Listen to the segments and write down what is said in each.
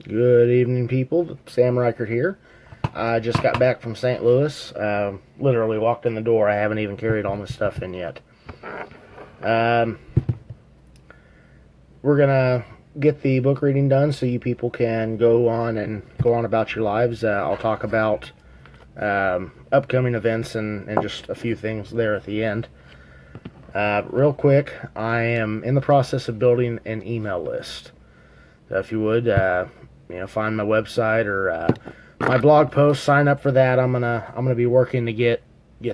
Good evening, people. Sam Reichert here. I just got back from St. Louis. Literally walked in the door. I haven't even carried all my stuff in yet. We're going to get the book reading done so you people can go on about your lives. I'll talk about upcoming events and just a few things there at the end. Real quick, I am in the process of building an email list. So if you would, find my website or my blog post, sign up for that. I'm gonna be working to get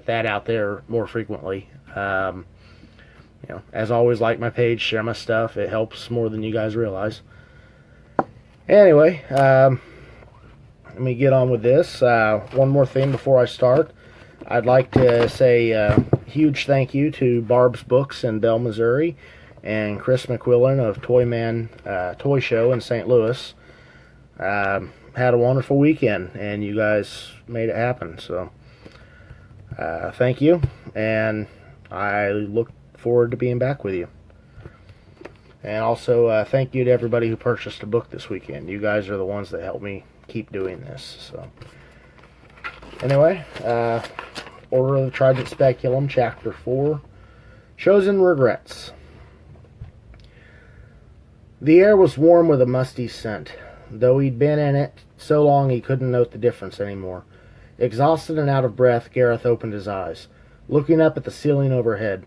that out there more frequently. As always, like my page, share my stuff. It helps more than you guys realize. Anyway, let me get on with this. One more thing before I start. I'd like to say a huge thank you to Barb's Books in Bell, Missouri, and Chris McQuillan of Toyman Toy Show in St. Louis. Had a wonderful weekend, and you guys made it happen. So, thank you, and I look forward to being back with you. And also, thank you to everybody who purchased a book this weekend. You guys are the ones that helped me keep doing this. So, anyway, Order of the Trident Speculum, Chapter 4, Chosen Regrets. The air was warm with a musty scent. Though he'd been in it so long he couldn't note the difference anymore. Exhausted and out of breath, Gareth opened his eyes, looking up at the ceiling overhead.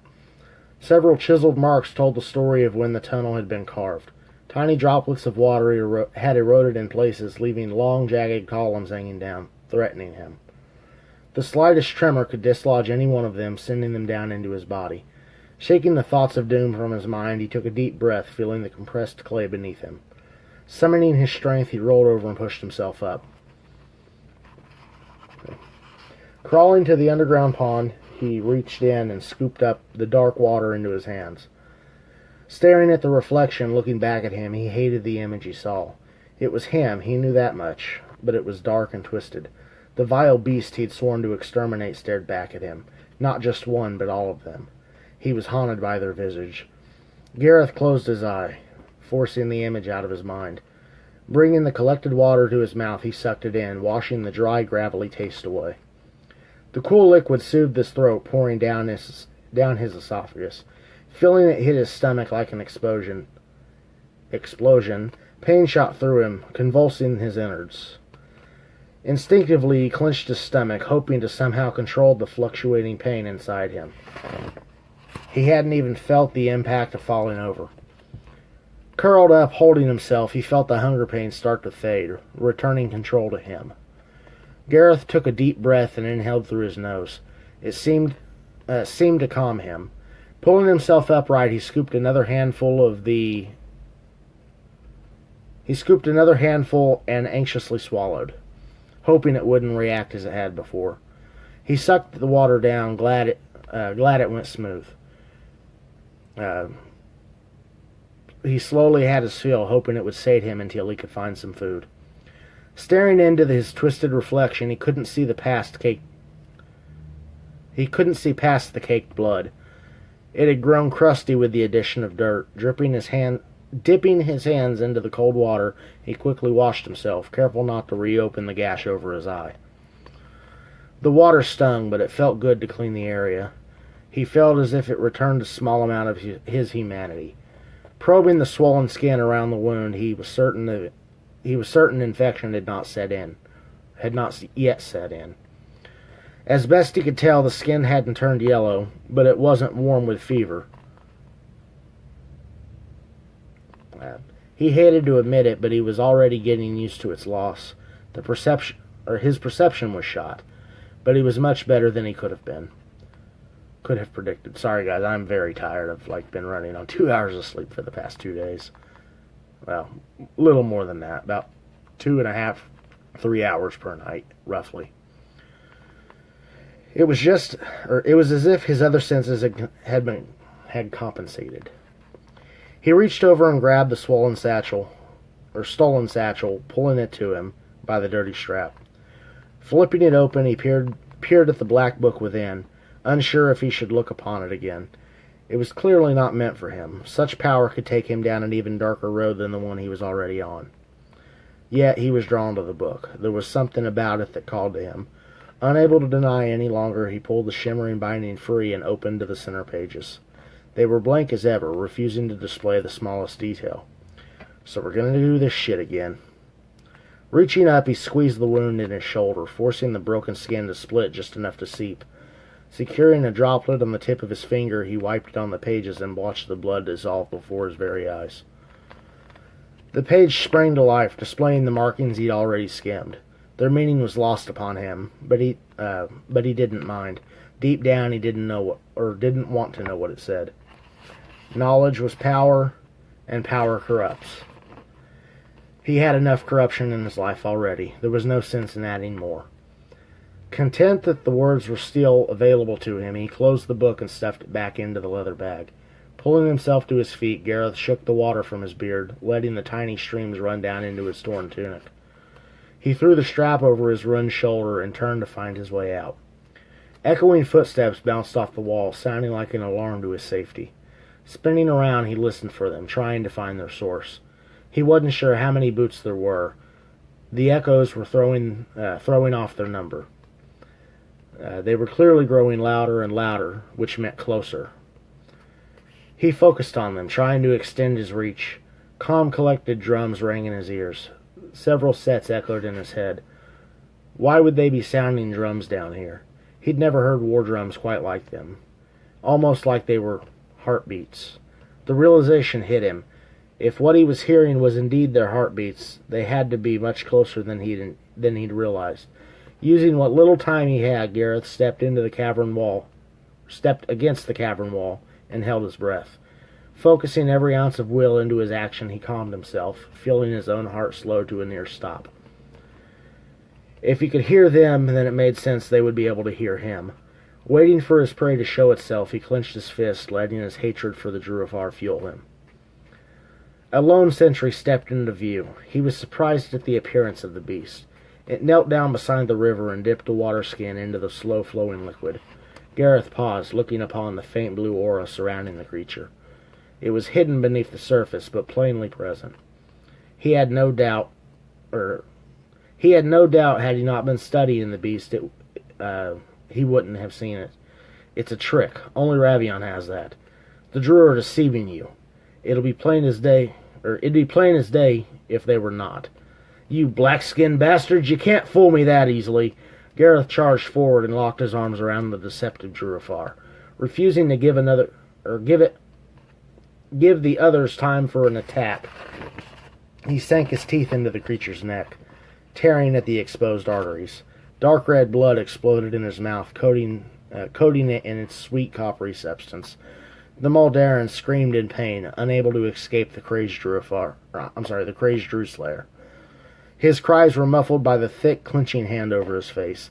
Several chiseled marks told the story of when the tunnel had been carved. Tiny droplets of water had eroded in places, leaving long, jagged columns hanging down, threatening him. The slightest tremor could dislodge any one of them, sending them down into his body. Shaking the thoughts of doom from his mind, he took a deep breath, feeling the compressed clay beneath him. Summoning his strength, he rolled over and pushed himself up. Crawling to the underground pond, he reached in and scooped up the dark water into his hands. Staring at the reflection, looking back at him, he hated the image he saw. It was him, he knew that much, but it was dark and twisted. The vile beast he'd sworn to exterminate stared back at him. Not just one, but all of them. He was haunted by their visage. Gareth closed his eye, forcing the image out of his mind. Bringing the collected water to his mouth, he sucked it in, washing the dry, gravelly taste away. The cool liquid soothed his throat, pouring down his esophagus. Feeling it hit his stomach like an explosion. Pain shot through him, convulsing his innards. Instinctively, he clenched his stomach, hoping to somehow control the fluctuating pain inside him. He hadn't even felt the impact of falling over. Curled up, holding himself, he felt the hunger pain start to fade, returning control to him. Gareth took a deep breath and inhaled through his nose. It seemed to calm him. Pulling himself upright, he scooped another handful and anxiously swallowed, hoping it wouldn't react as it had before. He sucked the water down, glad it went smooth. He slowly had his fill, hoping it would sate him until he could find some food. Staring into his twisted reflection, he couldn't see past the caked blood. It had grown crusty with the addition of dirt. Dipping his hands into the cold water, he quickly washed himself, careful not to reopen the gash over his eye. The water stung, but it felt good to clean the area. He felt as if it returned a small amount of his humanity. Probing the swollen skin around the wound, he was certain infection had not yet set in. As best he could tell, the skin hadn't turned yellow, but it wasn't warm with fever. He hated to admit it, but he was already getting used to its loss. His perception was shot, but he was much better than he could have predicted. Sorry, guys, I'm very tired. I've been running on 2 hours of sleep for the past 2 days. Well, a little more than that, about 2.5, 3 hours per night, roughly. It was as if his other senses had compensated. He reached over and grabbed the stolen satchel, pulling it to him by the dirty strap. Flipping it open, he peered at the black book within, unsure if he should look upon it again. It was clearly not meant for him. Such power could take him down an even darker road than the one he was already on. Yet he was drawn to the book. There was something about it that called to him. Unable to deny any longer, he pulled the shimmering binding free and opened to the center pages. They were blank as ever, refusing to display the smallest detail. So we're going to do this shit again. Reaching up, he squeezed the wound in his shoulder, forcing the broken skin to split just enough to seep. Securing a droplet on the tip of his finger, he wiped it on the pages and watched the blood dissolve before his very eyes. The page sprang to life, displaying the markings he'd already skimmed. Their meaning was lost upon him, but he didn't mind. Deep down, he didn't want to know what it said. Knowledge was power, and power corrupts. He had enough corruption in his life already. There was no sense in adding more. Content that the words were still available to him, he closed the book and stuffed it back into the leather bag. Pulling himself to his feet, Gareth shook the water from his beard, letting the tiny streams run down into his torn tunic. He threw the strap over his ruined shoulder and turned to find his way out. Echoing footsteps bounced off the wall, sounding like an alarm to his safety. Spinning around, he listened for them, trying to find their source. He wasn't sure how many boots there were. The echoes were throwing off their number. They were clearly growing louder and louder, which meant closer. He focused on them, trying to extend his reach. Calm, collected drums rang in his ears. Several sets echoed in his head. Why would they be sounding drums down here? He'd never heard war drums quite like them. Almost like they were heartbeats. The realization hit him. If what he was hearing was indeed their heartbeats, they had to be much closer than he'd realized. Using what little time he had, Gareth stepped against the cavern wall, and held his breath. Focusing every ounce of will into his action, he calmed himself, feeling his own heart slow to a near stop. If he could hear them, then it made sense they would be able to hear him. Waiting for his prey to show itself, he clenched his fist, letting his hatred for the Druifar fuel him. A lone sentry stepped into view. He was surprised at the appearance of the beast. It knelt down beside the river and dipped a water skin into the slow-flowing liquid. Gareth paused, looking upon the faint blue aura surrounding the creature. It was hidden beneath the surface, but plainly present. He had no doubt had he not been studying the beast, he wouldn't have seen it. It's a trick. Only Ravion has that. The Druid are deceiving you. It'd be plain as day if they were not. You black-skinned bastards, you can't fool me that easily. Gareth charged forward and locked his arms around the deceptive Druifar, refusing to give the others time for an attack. He sank his teeth into the creature's neck, tearing at the exposed arteries. Dark red blood exploded in his mouth, coating it in its sweet coppery substance. The Muldaran screamed in pain, unable to escape the crazed Drewslayer. His cries were muffled by the thick, clenching hand over his face.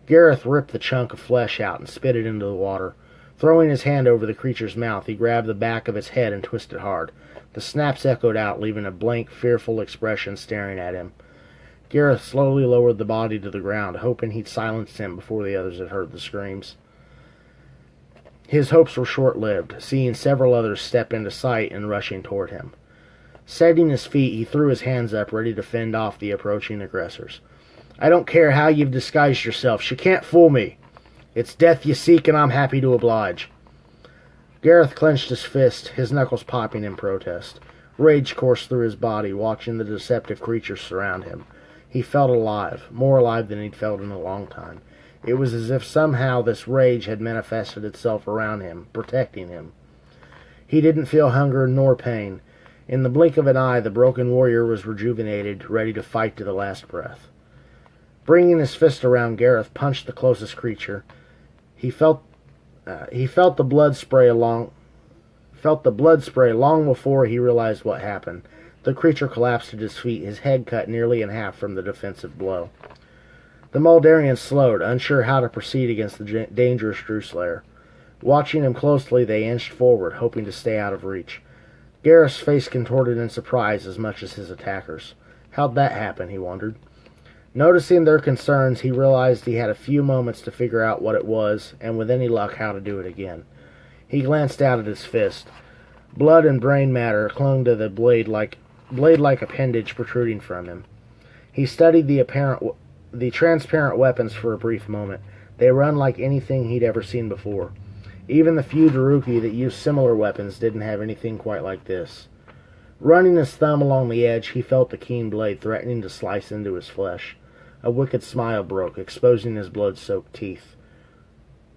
Gareth ripped the chunk of flesh out and spit it into the water. Throwing his hand over the creature's mouth, he grabbed the back of its head and twisted hard. The snaps echoed out, leaving a blank, fearful expression staring at him. Gareth slowly lowered the body to the ground, hoping he'd silenced him before the others had heard the screams. His hopes were short-lived, seeing several others step into sight and rushing toward him. Setting his feet, he threw his hands up, ready to fend off the approaching aggressors. I don't care how you've disguised yourselves. You can't fool me. It's death you seek, and I'm happy to oblige. Gareth clenched his fist, his knuckles popping in protest. Rage coursed through his body, watching the deceptive creatures surround him. He felt alive, more alive than he'd felt in a long time. It was as if somehow this rage had manifested itself around him, protecting him. He didn't feel hunger nor pain. In the blink of an eye, the broken warrior was rejuvenated, ready to fight to the last breath. Bringing his fist around, Gareth punched the closest creature. He felt the blood spray long before he realized what happened. The creature collapsed at his feet, his head cut nearly in half from the defensive blow. The Muldarians slowed, unsure how to proceed against the dangerous Drewslayer. Watching him closely, they inched forward, hoping to stay out of reach. Gareth's face contorted in surprise as much as his attackers. How'd that happen, he wondered. Noticing their concerns, he realized he had a few moments to figure out what it was, and with any luck, how to do it again. He glanced out at his fist. Blood and brain matter clung to the blade-like appendage protruding from him. He studied the transparent weapons for a brief moment. They were unlike anything he'd ever seen before. Even the few Daruki that used similar weapons didn't have anything quite like this. Running his thumb along the edge, he felt the keen blade threatening to slice into his flesh. A wicked smile broke, exposing his blood-soaked teeth.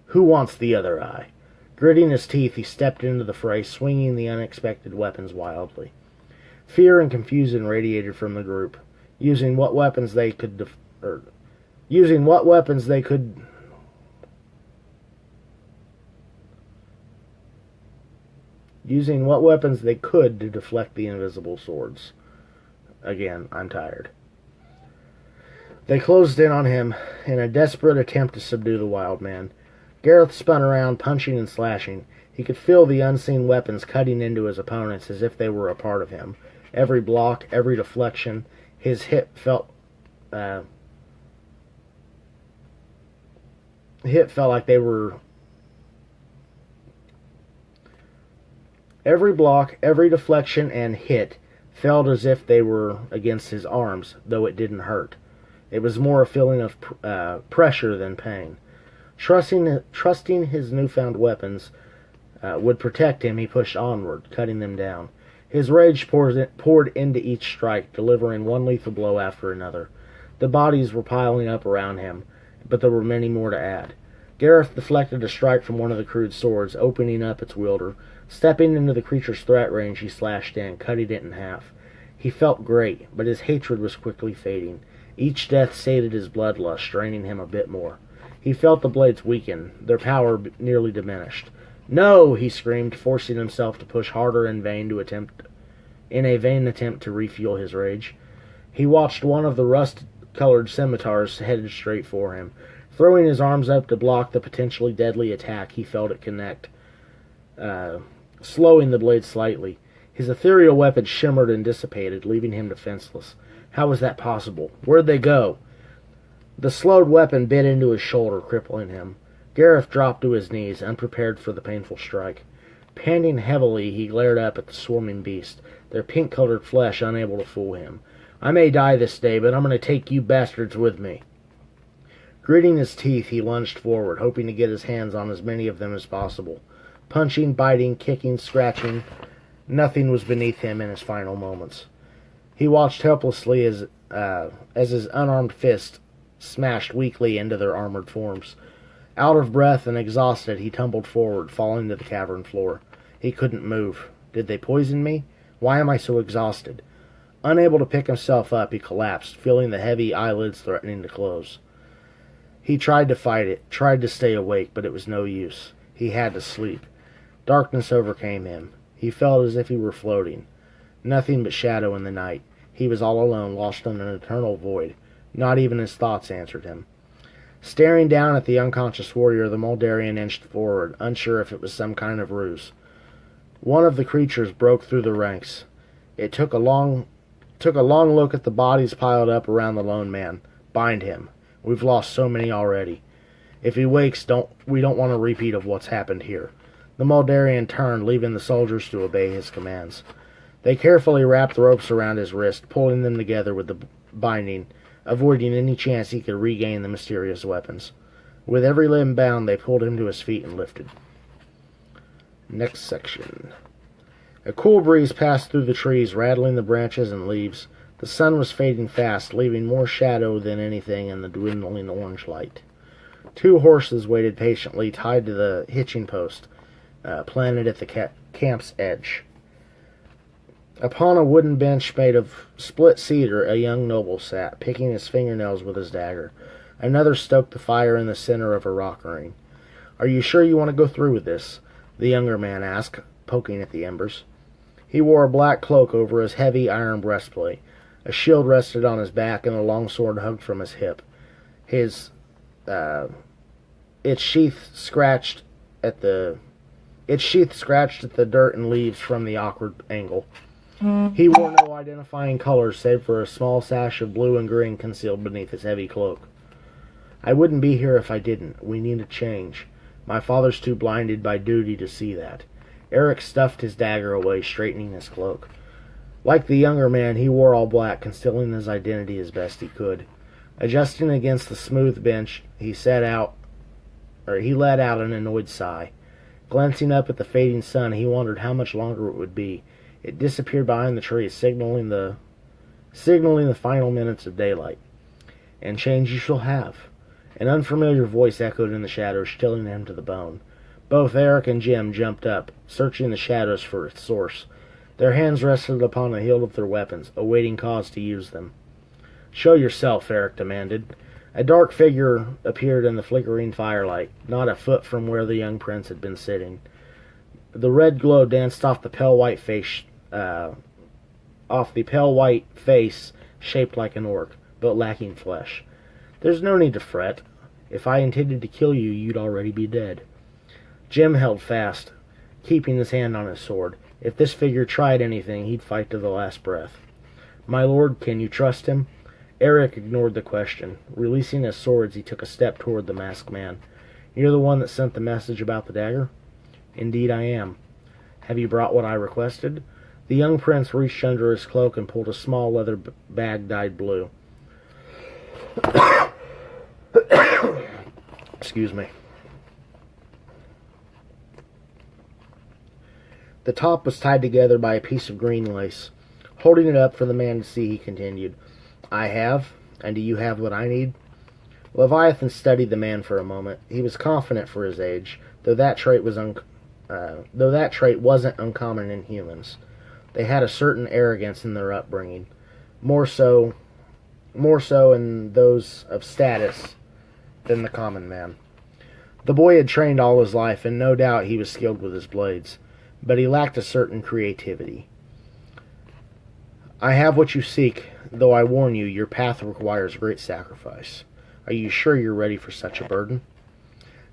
Who wants the other eye? Gritting his teeth, he stepped into the fray, swinging the unexpected weapons wildly. Fear and confusion radiated from the group. Using what weapons they could to deflect the invisible swords. Again, I'm tired. They closed in on him in a desperate attempt to subdue the wild man. Gareth spun around, punching and slashing. He could feel the unseen weapons cutting into his opponents as if they were a part of him. Every block, every deflection, his hip felt like they were... Every block, every deflection and hit felt as if they were against his arms, though it didn't hurt. It was more a feeling of pressure than pain. Trusting his newfound weapons would protect him, he pushed onward, cutting them down. His rage poured into each strike, delivering one lethal blow after another. The bodies were piling up around him, but there were many more to add. Gareth deflected a strike from one of the crude swords, opening up its wielder. Stepping into the creature's threat range, he slashed in, cutting it in half. He felt great, but his hatred was quickly fading. Each death sated his bloodlust, straining him a bit more. He felt the blades weaken, their power nearly diminished. "No!" he screamed, forcing himself to push harder in a vain attempt to refuel his rage. He watched one of the rust-colored scimitars headed straight for him. Throwing his arms up to block the potentially deadly attack, he felt it connect, slowing the blade slightly. His ethereal weapon shimmered and dissipated, leaving him defenseless. How was that possible? Where'd they go? The slowed weapon bit into his shoulder, crippling him. Gareth dropped to his knees, unprepared for the painful strike. Panting heavily, he glared up at the swarming beast, their pink-colored flesh unable to fool him. "I may die this day, but I'm going to take you bastards with me." Gritting his teeth, he lunged forward, hoping to get his hands on as many of them as possible. Punching, biting, kicking, scratching, nothing was beneath him in his final moments. He watched helplessly as his unarmed fist smashed weakly into their armored forms. Out of breath and exhausted, he tumbled forward, falling to the cavern floor. He couldn't move. Did they poison me? Why am I so exhausted? Unable to pick himself up, he collapsed, feeling the heavy eyelids threatening to close. He tried to fight it, tried to stay awake, but it was no use. He had to sleep. Darkness overcame him. He felt as if he were floating. Nothing but shadow in the night. He was all alone, lost in an eternal void. Not even his thoughts answered him. Staring down at the unconscious warrior, the Moldarian inched forward, unsure if it was some kind of ruse. One of the creatures broke through the ranks. It took a long look at the bodies piled up around the lone man. Bind him. We've lost so many already. If he wakes, we don't want a repeat of what's happened here. The Moldarian turned, leaving the soldiers to obey his commands. They carefully wrapped the ropes around his wrist, pulling them together with the binding, avoiding any chance he could regain the mysterious weapons. With every limb bound, they pulled him to his feet and lifted. Next section. A cool breeze passed through the trees, rattling the branches and leaves. The sun was fading fast, leaving more shadow than anything in the dwindling orange light. 2 horses waited patiently, tied to the hitching post, planted at the camp's edge. Upon a wooden bench made of split cedar, a young noble sat, picking his fingernails with his dagger. Another stoked the fire in the center of a rock ring. "Are you sure you want to go through with this?" the younger man asked, poking at the embers. He wore a black cloak over his heavy iron breastplate. A shield rested on his back, and a long sword hung from his hip. Its sheath scratched at the dirt and leaves from the awkward angle. He wore no identifying colors save for a small sash of blue and green concealed beneath his heavy cloak. "I wouldn't be here if I didn't. We need a change. My father's too blinded by duty to see that." Eric stuffed his dagger away, straightening his cloak. Like the younger man, he wore all black, concealing his identity as best he could. Adjusting against the smooth bench, he let out an annoyed sigh. Glancing up at the fading sun, he wondered how much longer it would be. It disappeared behind the trees, signaling the final minutes of daylight. "And change you shall have." An unfamiliar voice echoed in the shadows, chilling him to the bone. Both Eric and Jim jumped up, searching the shadows for its source. Their hands rested upon the hilt of their weapons, awaiting cause to use them. "Show yourself," Eric demanded. A dark figure appeared in the flickering firelight, not a foot from where the young prince had been sitting. The red glow danced off the pale white face shaped like an orc, but lacking flesh. "There's no need to fret. If I intended to kill you, you'd already be dead." Jim held fast, keeping his hand on his sword. If this figure tried anything, he'd fight to the last breath. "My lord, can you trust him?" Eric ignored the question. Releasing his swords, he took a step toward the masked man. "You're the one that sent the message about the dagger?" "Indeed I am." "Have you brought what I requested?" The young prince reached under his cloak and pulled a small leather bag dyed blue. Excuse me. The top was tied together by a piece of green lace. Holding it up for the man to see, he continued, "I have, and do you have what I need?" Leviathan studied the man for a moment. He was confident for his age, though that trait wasn't uncommon in humans. They had a certain arrogance in their upbringing, more so in those of status than the common man. The boy had trained all his life, and no doubt he was skilled with his blades, but he lacked a certain creativity. "I have what you seek, though I warn you, your path requires great sacrifice. Are you sure you're ready for such a burden?"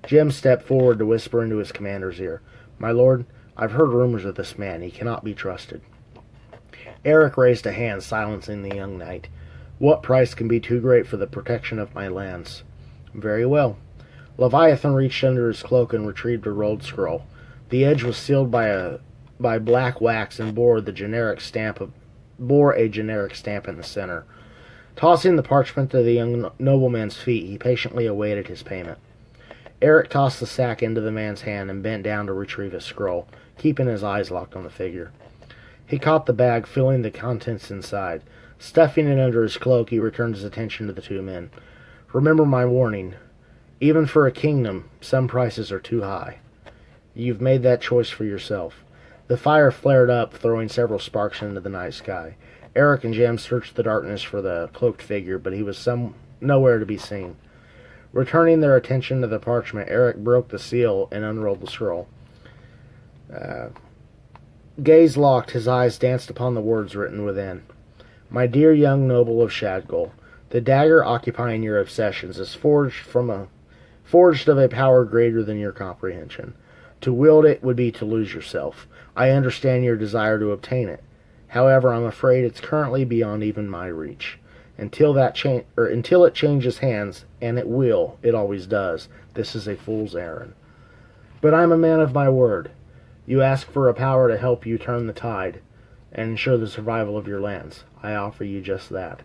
Jim stepped forward to whisper into his commander's ear, "My lord, I've heard rumors of this man. He cannot be trusted." Eric raised a hand, silencing the young knight. "What price can be too great for the protection of my lands?" "Very well." Leviathan reached under his cloak and retrieved a rolled scroll. The edge was sealed by black wax and bore a generic stamp in the center. Tossing the parchment to the young nobleman's feet, he patiently awaited his payment. Eric tossed the sack into the man's hand and bent down to retrieve his scroll, keeping his eyes locked on the figure. He caught the bag, filling the contents inside. Stuffing it under his cloak, he returned his attention to the two men. "Remember my warning. Even for a kingdom, some prices are too high. You've made that choice for yourself." The fire flared up, throwing several sparks into the night sky. Eric and Jim searched the darkness for the cloaked figure, but he was nowhere to be seen. Returning their attention to the parchment, Eric broke the seal and unrolled the scroll. Gaze locked, his eyes danced upon the words written within. "My dear young noble of Shadgul, the dagger occupying your obsessions is forged of a power greater than your comprehension. To wield it would be to lose yourself. I understand your desire to obtain it. However, I'm afraid it's currently beyond even my reach. Until it changes hands, and it will, it always does, this is a fool's errand. But I'm a man of my word. You ask for a power to help you turn the tide and ensure the survival of your lands. I offer you just that.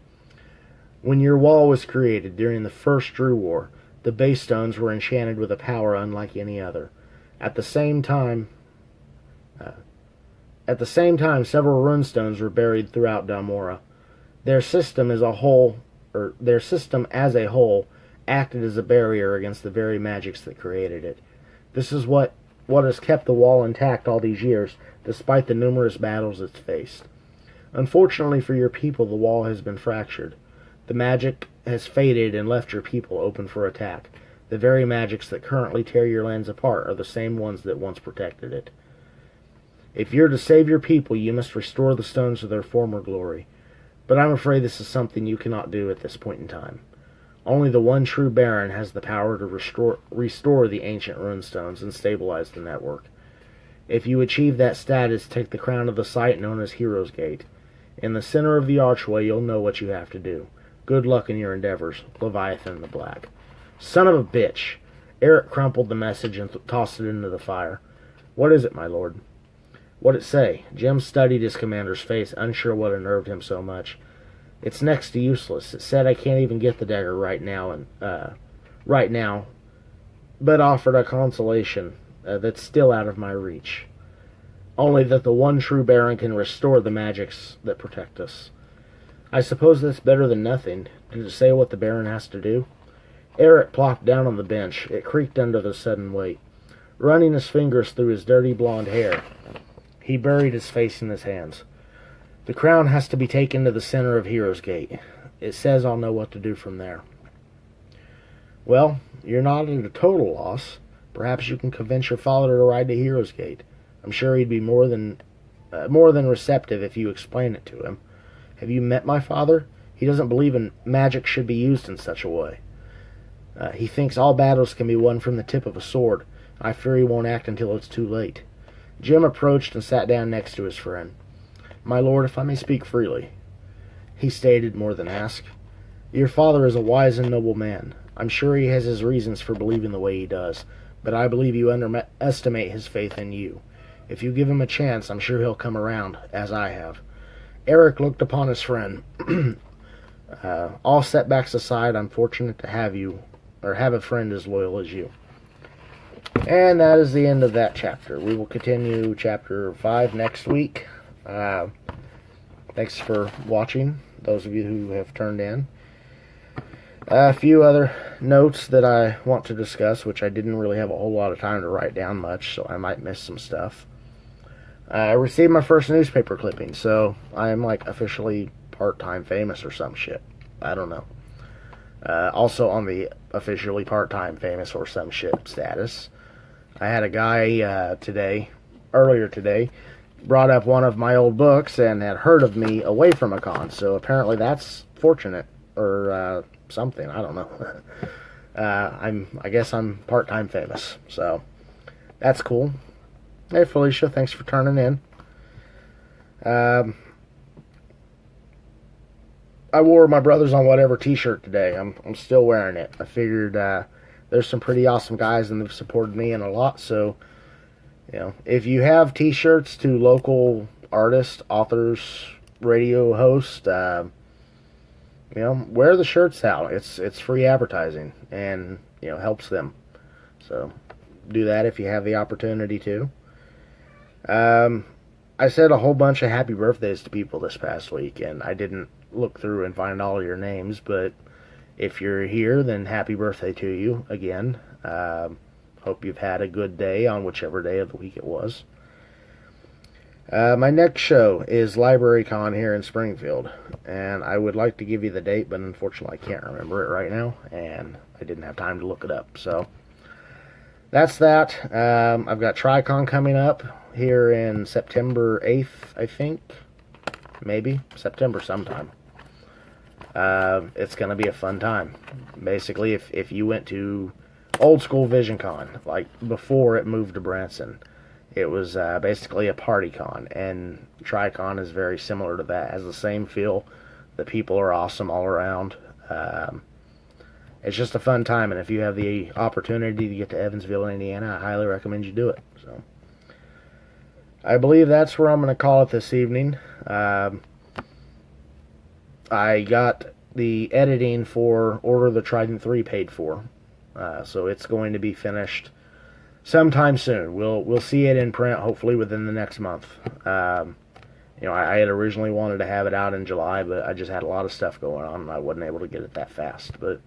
When your wall was created during the First Drew War, the base stones were enchanted with a power unlike any other. At the same time, several runestones were buried throughout Dalmora. Their system as a whole acted as a barrier against the very magics that created it. This is what has kept the wall intact all these years, despite the numerous battles it's faced. Unfortunately for your people, the wall has been fractured. The magic has faded and left your people open for attack. The very magics that currently tear your lands apart are the same ones that once protected it. If you're to save your people, you must restore the stones to their former glory. But I'm afraid this is something you cannot do at this point in time. Only the one true Baron has the power to restore the ancient runestones and stabilize the network. If you achieve that status, take the crown of the site known as Hero's Gate. In the center of the archway, you'll know what you have to do. Good luck in your endeavors. Leviathan the Black. Son of a bitch! Eric crumpled the message and tossed it into the fire. What is it, my lord? What'd it say? Jim studied his commander's face, unsure what unnerved him so much. It's next to useless. It said I can't even get the dagger right now, but offered a consolation that's still out of my reach. Only that the one true Baron can restore the magics that protect us. I suppose that's better than nothing. Did it say what the Baron has to do? Eric plopped down on the bench. It creaked under the sudden weight. Running his fingers through his dirty blonde hair, he buried his face in his hands. The crown has to be taken to the center of Heroes Gate. It says I'll know what to do from there. Well, you're not at a total loss. Perhaps you can convince your father to ride to Heroes Gate. I'm sure he'd be more than receptive if you explain it to him. Have you met my father? He doesn't believe in magic should be used in such a way. He thinks all battles can be won from the tip of a sword. I fear he won't act until it's too late. Jim approached and sat down next to his friend. My lord, if I may speak freely, he stated more than asked. Your father is a wise and noble man. I'm sure he has his reasons for believing the way he does, but I believe you underestimate his faith in you. If you give him a chance, I'm sure he'll come around, as I have. Eric looked upon his friend. All setbacks aside, I'm fortunate to have a friend as loyal as you. And that is the end of that chapter. We will continue chapter 5 next week. Thanks for watching, those of you who have turned in. A few other notes that I want to discuss, which I didn't really have a whole lot of time to write down much, so I might miss some stuff. I received my first newspaper clipping, so I am like officially part-time famous or some shit. I don't know. Also on the officially part-time famous or some shit status, I had a guy earlier today, brought up one of my old books and had heard of me away from a con, so apparently that's fortunate, or something, I don't know. I guess I'm part-time famous, so that's cool. Hey Felicia, thanks for turning in. I wore my Brothers on Whatever t-shirt today. I'm still wearing it. I figured there's some pretty awesome guys and they've supported me in a lot, so if you have t-shirts to local artists, authors, radio hosts, wear the shirts out. It's free advertising and helps them. So do that if you have the opportunity to. I said a whole bunch of happy birthdays to people this past week, and I didn't look through and find all your names, but if you're here, then happy birthday to you again. Hope you've had a good day on whichever day of the week it was. My next show is LibraryCon here in Springfield, and I would like to give you the date, but unfortunately I can't remember it right now, and I didn't have time to look it up, so that's that. I've got TriCon coming up here in September 8th, I think. Maybe. September sometime. It's going to be a fun time. Basically, if you went to old school VisionCon, like before it moved to Branson, it was basically a party con, and TriCon is very similar to that. It has the same feel. The people are awesome all around. It's just a fun time, and if you have the opportunity to get to Evansville, Indiana, I highly recommend you do it. So, I believe that's where I'm going to call it this evening. I got the editing for Order of the Trident 3 paid for, so it's going to be finished sometime soon. We'll see it in print, hopefully within the next month. I had originally wanted to have it out in July, but I just had a lot of stuff going on, and I wasn't able to get it that fast. But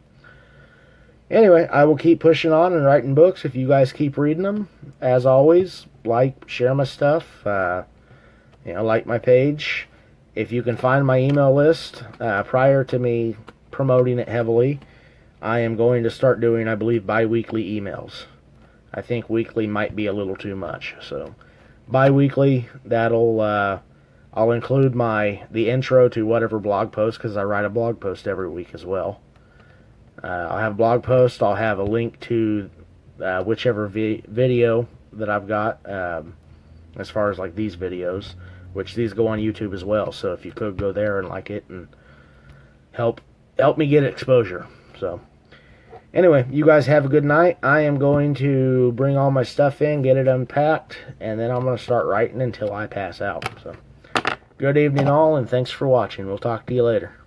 anyway, I will keep pushing on and writing books if you guys keep reading them. As always, share my stuff, like my page. If you can find my email list, prior to me promoting it heavily, I am going to start doing, I believe, bi-weekly emails. I think weekly might be a little too much, so bi-weekly, I'll include the intro to whatever blog post, because I write a blog post every week as well. I'll have a blog post, I'll have a link to whichever video that I've got, as far as like these videos, which these go on YouTube as well, so if you could go there and like it and help me get exposure. So Anyway, you guys have a good night. I am going to bring all my stuff in, get it unpacked, and then I'm going to start writing until I pass out. So, good evening all, and thanks for watching. We'll talk to you later.